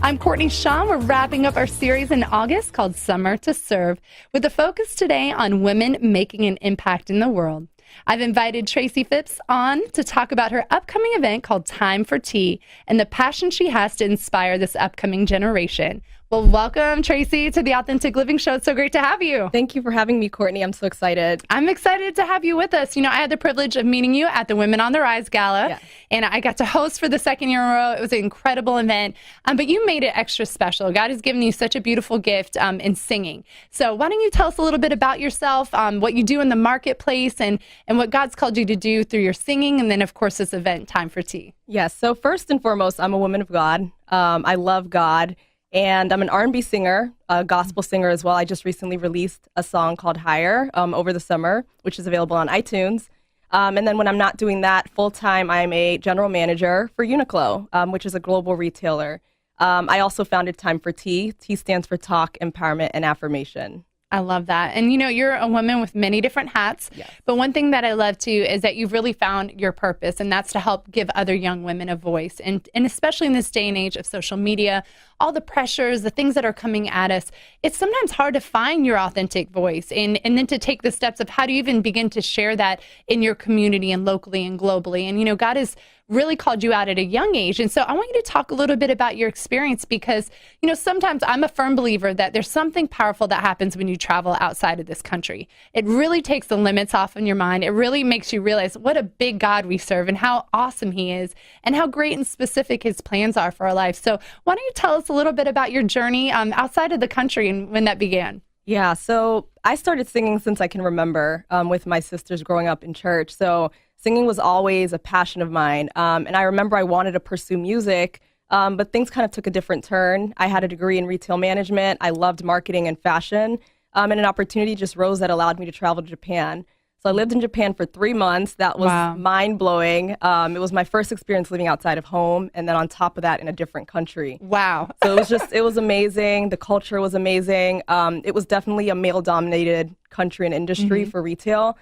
I'm Courtney Shaw. We're wrapping up our series in August called Summer to Serve, with a focus today on women making an impact in the world. I've invited Tracey Phipps on to talk about her upcoming event called Time for Tea and the passion she has to inspire this upcoming generation. Well, welcome, Tracey, to the Authentic Living Show. It's so great to have you. Thank you for having me, Courtney. I'm so excited. I'm excited to have you with us. You know, I had the privilege of meeting you at the Women on the Rise Gala, and I got to host for the second year in a row. It was an incredible event, but you made it extra special. God has given you such a beautiful gift in singing. So why don't you tell us a little bit about yourself, what you do in the marketplace, and what God's called you to do through your singing, and then, of course, this event, Time for Tea. Yes. So first and foremost, I'm a woman of God. I love God. And I'm an R&B singer, a gospel singer as well. I just recently released a song called Higher over the summer, which is available on iTunes. And then when I'm not doing that full-time, I'm a general manager for Uniqlo, which is a global retailer. I also founded Time for T. T stands for Talk, Empowerment, and Affirmation. I love that. And, you know, you're a woman with many different hats. Yes. But one thing that I love, too, is that you've really found your purpose, and that's to help give other young women a voice. And especially in this day and age of social media, all the pressures, the things that are coming at us, it's sometimes hard to find your authentic voice and then to take the steps of how do you even begin to share that in your community and locally and globally. And, you know, God has really called you out at a young age. And so I want you to talk a little bit about your experience because, you know, sometimes I'm a firm believer that there's something powerful that happens when you travel outside of this country. It really takes the limits off in your mind. It really makes you realize what a big God we serve and how awesome he is and how great and specific his plans are for our life. So why don't you tell us a little bit about your journey outside of the country and when that began? Yeah, so I started singing since I can remember with my sisters growing up in church. So singing was always a passion of mine. And I remember I wanted to pursue music, but things kind of took a different turn. I had a degree in retail management. I loved marketing and fashion. And an opportunity just rose that allowed me to travel to Japan. So I lived in Japan for 3 months. That was mind-blowing. It was my first experience living outside of home, and then on top of that, in a different country. Wow. So it was amazing. The culture was amazing. It was definitely a male-dominated country and industry for retail.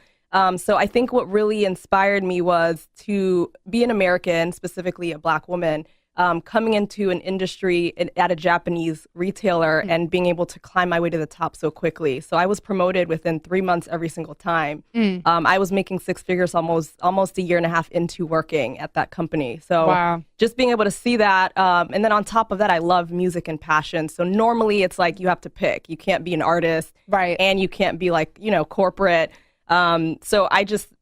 So I think what really inspired me was to be an American, specifically a Black woman, coming into an industry at a Japanese retailer and being able to climb my way to the top so quickly. So I was promoted within 3 months every single time. I was making six figures almost a year and a half into working at that company. So just being able to see that. And then on top of that, I love music and passion. So normally it's like you have to pick. You can't be an artist and you can't be like, you know, corporate. So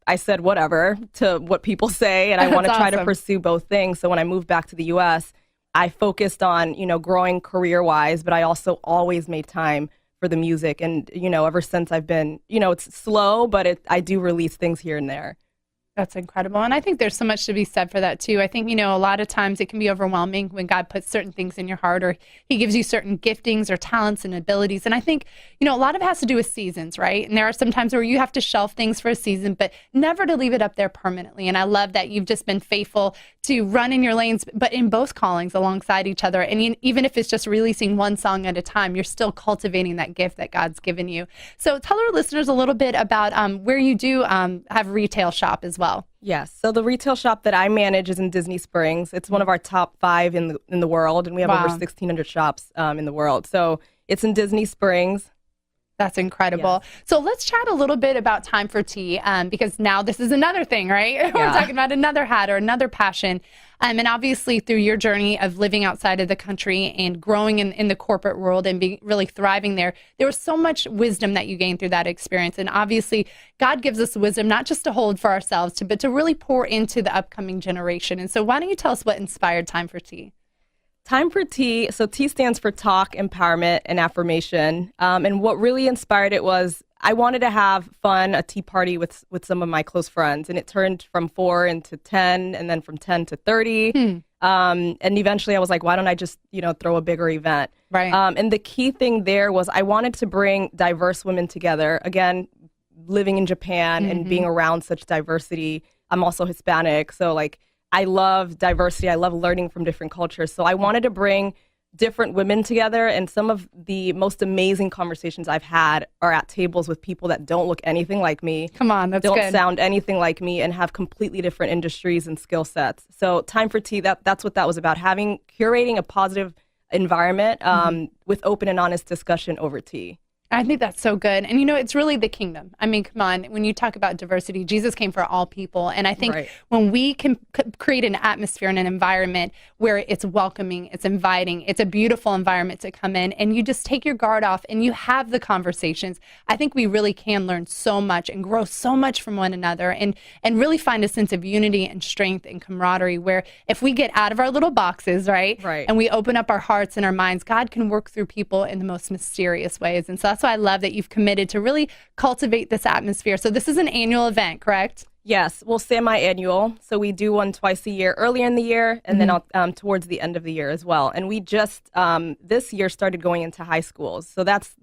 I said whatever to what people say, and I want to try to pursue both things. So when I moved back to the U.S., I focused on, you know, growing career-wise, but I also always made time for the music. And, you know, ever since I've been, you know, it's slow, but I do release things here and there. That's incredible. And I think there's so much to be said for that, too. I think, you know, a lot of times it can be overwhelming when God puts certain things in your heart or he gives you certain giftings or talents and abilities. And I think, you know, a lot of it has to do with seasons, right? And there are some times where you have to shelf things for a season, but never to leave it up there permanently. And I love that you've just been faithful to run in your lanes, but in both callings alongside each other. And even if it's just releasing one song at a time, you're still cultivating that gift that God's given you. So tell our listeners a little bit about where you do have retail shop as well. Yes. So the retail shop that I manage is in Disney Springs. It's one of our top 5 in the world, and we have over 1,600 shops in the world. So it's in Disney Springs. That's incredible. Yes. So let's chat a little bit about Time for Tea, because now this is another thing, right? Yeah. We're talking about another hat or another passion. And obviously through your journey of living outside of the country and growing in the corporate world and being really thriving there was so much wisdom that you gained through that experience. And obviously God gives us wisdom, not just to hold for ourselves, but to really pour into the upcoming generation. And so why don't you tell us what inspired Time for Tea? Time for T, so T stands for Talk, Empowerment, and Affirmation. And what really inspired it was I wanted to have fun, a tea party with some of my close friends. And it turned from 4 into 10, and then from 10 to 30. And eventually I was like, why don't I just, you know, throw a bigger event? Right. And the key thing there was I wanted to bring diverse women together. Again, living in Japan and being around such diversity. I'm also Hispanic, so like, I love diversity. I love learning from different cultures. So I wanted to bring different women together, and some of the most amazing conversations I've had are at tables with people that don't look anything like me. Come on, that's don't good. Sound anything like me, and have completely different industries and skill sets. So Time for Tea, that's what that was about, curating a positive environment with open and honest discussion over tea. I think that's so good. And, it's really the kingdom. I mean, come on, when you talk about diversity, Jesus came for all people. And I think when we can create an atmosphere and an environment where it's welcoming, it's inviting, it's a beautiful environment to come in, and you just take your guard off and you have the conversations, I think we really can learn so much and grow so much from one another and really find a sense of unity and strength and camaraderie where if we get out of our little boxes, and we open up our hearts and our minds, God can work through people in the most mysterious ways. And so that's why I love that you've committed to really cultivate this atmosphere. So this is an annual event, correct? Yes, well, semi-annual. So we do one twice a year, earlier in the year, and then towards the end of the year as well. And we just this year started going into high schools. So that's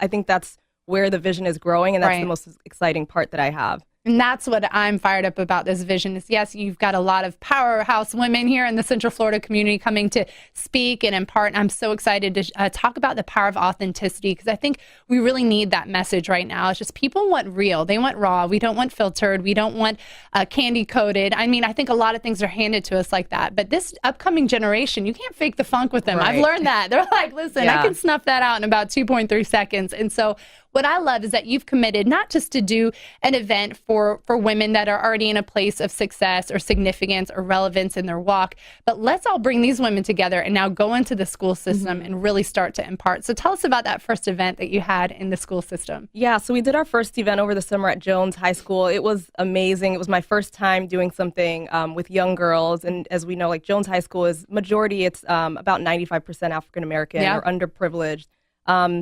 I think that's where the vision is growing, and that's the most exciting part that I have. And that's what I'm fired up about this vision is, yes, you've got a lot of powerhouse women here in the Central Florida community coming to speak and impart. And I'm so excited to talk about the power of authenticity because I think we really need that message right now. It's just people want real. They want raw. We don't want filtered. We don't want candy coated. I mean, I think a lot of things are handed to us like that. But this upcoming generation, you can't fake the funk with them. I've learned that. They're like, listen, I can snuff that out in about 2.3 seconds. And so what I love is that you've committed not just to do an event for women that are already in a place of success or significance or relevance in their walk, but let's all bring these women together and now go into the school system and really start to impart. So tell us about that first event that you had in the school system. Yeah, so we did our first event over the summer at Jones High School. It was amazing. It was my first time doing something with young girls. And as we know, like Jones High School is majority, it's about 95% African-American or underprivileged.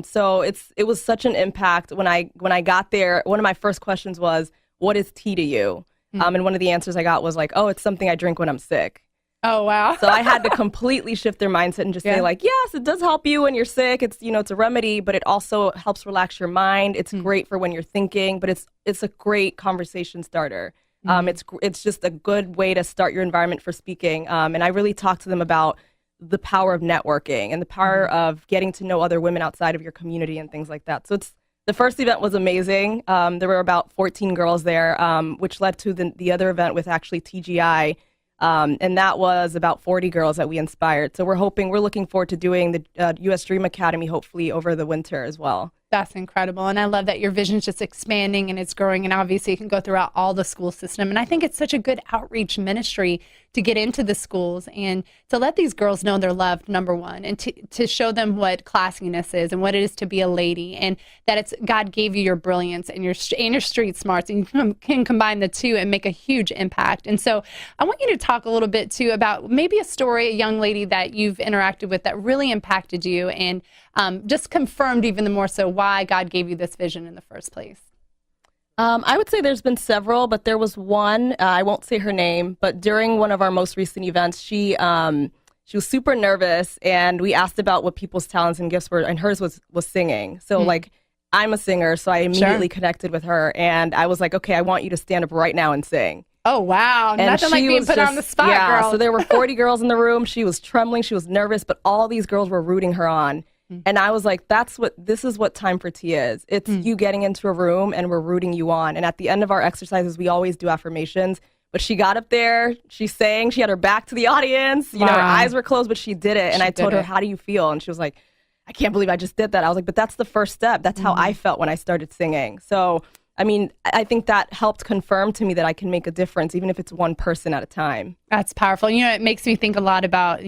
So it was such an impact when I got there. One of my first questions was, what is tea to you? And one of the answers I got was like, oh, it's something I drink when I'm sick. Oh, wow. So I had to completely shift their mindset and just say like, yes, it does help you when you're sick. It's, it's a remedy, but it also helps relax your mind. It's great for when you're thinking, but it's a great conversation starter. It's just a good way to start your environment for speaking. And I really talked to them about the power of networking and the power of getting to know other women outside of your community and things like that. So the first event was amazing. There were about 14 girls there, which led to the other event with actually T.E.A. And that was about 40 girls that we inspired. So we're looking forward to doing the U.S. Dream Academy, hopefully over the winter as well. That's incredible. And I love that your vision is just expanding and it's growing. And obviously it can go throughout all the school system. And I think it's such a good outreach ministry to get into the schools and to let these girls know they're loved, number one, and to show them what classiness is and what it is to be a lady and that it's God gave you your brilliance and your street smarts and you can combine the two and make a huge impact. And so I want you to talk a little bit too about maybe a story, a young lady that you've interacted with that really impacted you and just confirmed even more so why God gave you this vision in the first place. I would say there's been several, but there was one, I won't say her name, but during one of our most recent events, she was super nervous and we asked about what people's talents and gifts were, and hers was singing. So like, I'm a singer, so I immediately connected with her and I was like, okay, I want you to stand up right now and sing. Oh, wow. And nothing like being put on the spot, girl. So there were 40 girls in the room. She was trembling. She was nervous, but all these girls were rooting her on. And I was like, this is what Time for Tea is. It's you getting into a room and we're rooting you on. And at the end of our exercises, we always do affirmations. But she got up there, she sang, she had her back to the audience. You know, her eyes were closed, but she did it. And I told her, how do you feel? And she was like, I can't believe I just did that. I was like, but that's the first step. That's how I felt when I started singing. So, I mean, I think that helped confirm to me that I can make a difference, even if it's one person at a time. That's powerful. You know, it makes me think a lot about,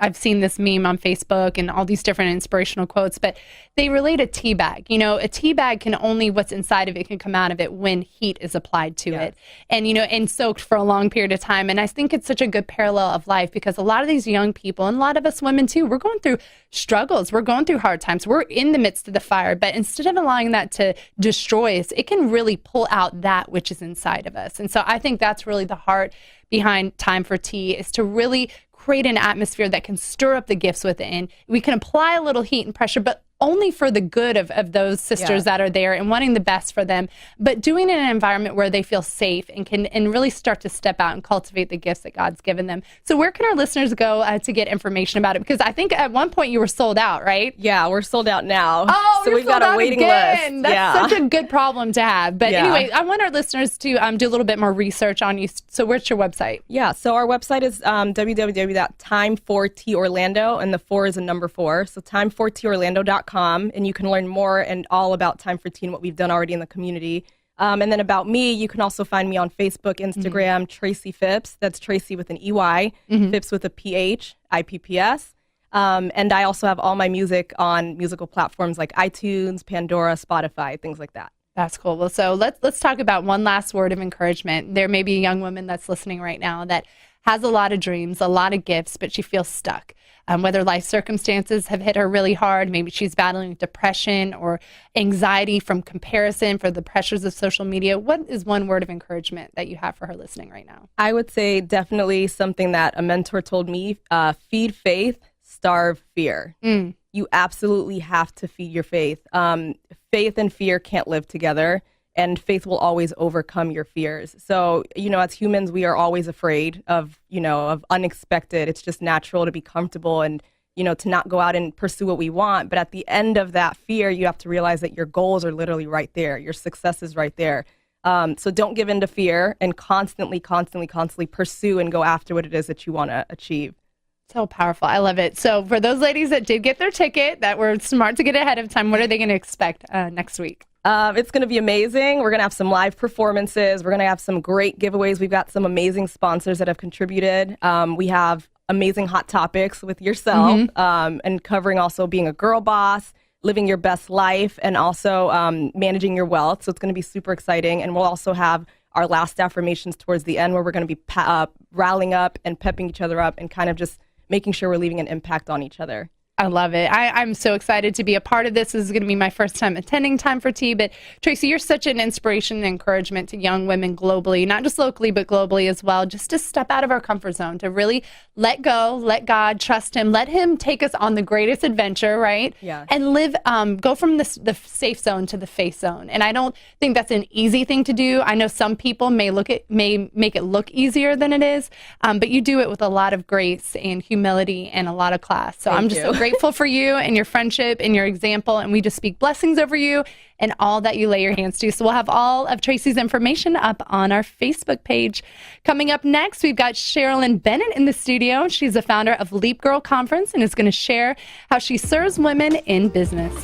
I've seen this meme on Facebook and all these different inspirational quotes, but they relate a tea bag. A tea bag can only what's inside of it can come out of it when heat is applied to it and soaked for a long period of time. And I think it's such a good parallel of life because a lot of these young people and a lot of us women too, we're going through struggles. We're going through hard times. We're in the midst of the fire, but instead of allowing that to destroy us, it can really pull out that which is inside of us. And so I think that's really the heart behind Time for Tea is to really create an atmosphere that can stir up the gifts within. We can apply a little heat and pressure, but only for the good of those sisters that are there and wanting the best for them, but doing it in an environment where they feel safe and can really start to step out and cultivate the gifts that God's given them. So where can our listeners go to get information about it? Because I think at one point you were sold out, right? Yeah, we're sold out now. Oh, so we've got a waiting list. That's such a good problem to have. But anyway, I want our listeners to do a little bit more research on you. So where's your website? Yeah, so our website is www.time4torlando, and the 4 is a number 4. So time4torlando.com, and you can learn more and all about Time for Teen, what we've done already in the community. And then about me, you can also find me on Facebook, Instagram, Tracey Phipps. That's Tracey with an EY, Phipps with a PH, IPPS. And I also have all my music on musical platforms like iTunes, Pandora, Spotify, things like that. That's cool. Well, so let's talk about one last word of encouragement. There may be a young woman that's listening right now that has a lot of dreams, a lot of gifts, but she feels stuck. Whether life circumstances have hit her really hard, maybe she's battling depression or anxiety from comparison, for the pressures of social media. What is one word of encouragement that you have for her listening right now? I would say definitely something that a mentor told me, feed faith, starve fear. You absolutely have to feed your faith. Faith and fear can't live together, and faith will always overcome your fears. So, as humans, we are always afraid of unexpected. It's just natural to be comfortable and, to not go out and pursue what we want. But at the end of that fear, you have to realize that your goals are literally right there. Your success is right there. So don't give in to fear, and constantly pursue and go after what it is that you want to achieve. So powerful. I love it. So for those ladies that did get their ticket, that were smart to get ahead of time, what are they going to expect next week? It's going to be amazing. We're going to have some live performances. We're going to have some great giveaways. We've got some amazing sponsors that have contributed. We have amazing hot topics with yourself, and covering also being a girl boss, living your best life, and also managing your wealth. So it's going to be super exciting. And we'll also have our last affirmations towards the end, where we're going to be rallying up and pepping each other up and kind of just making sure we're leaving an impact on each other. I love it. I'm so excited to be a part of this. This is going to be my first time attending Time for Tea. But Tracey, you're such an inspiration and encouragement to young women globally, not just locally, but globally as well, just to step out of our comfort zone, to really let go, let God, trust him, let him take us on the greatest adventure, right? Yeah. And live, go from the safe zone to the faith zone. And I don't think that's an easy thing to do. I know some people may make it look easier than it is, but you do it with a lot of grace and humility and a lot of class. So I'm just so grateful for you and your friendship and your example, and we just speak blessings over you and all that you lay your hands to. So we'll have all of Tracey's information up on our Facebook page. Coming up next, we've got Sherilyn Bennett in the studio. She's the founder of Leap Girl Conference and is going to share how she serves women in business.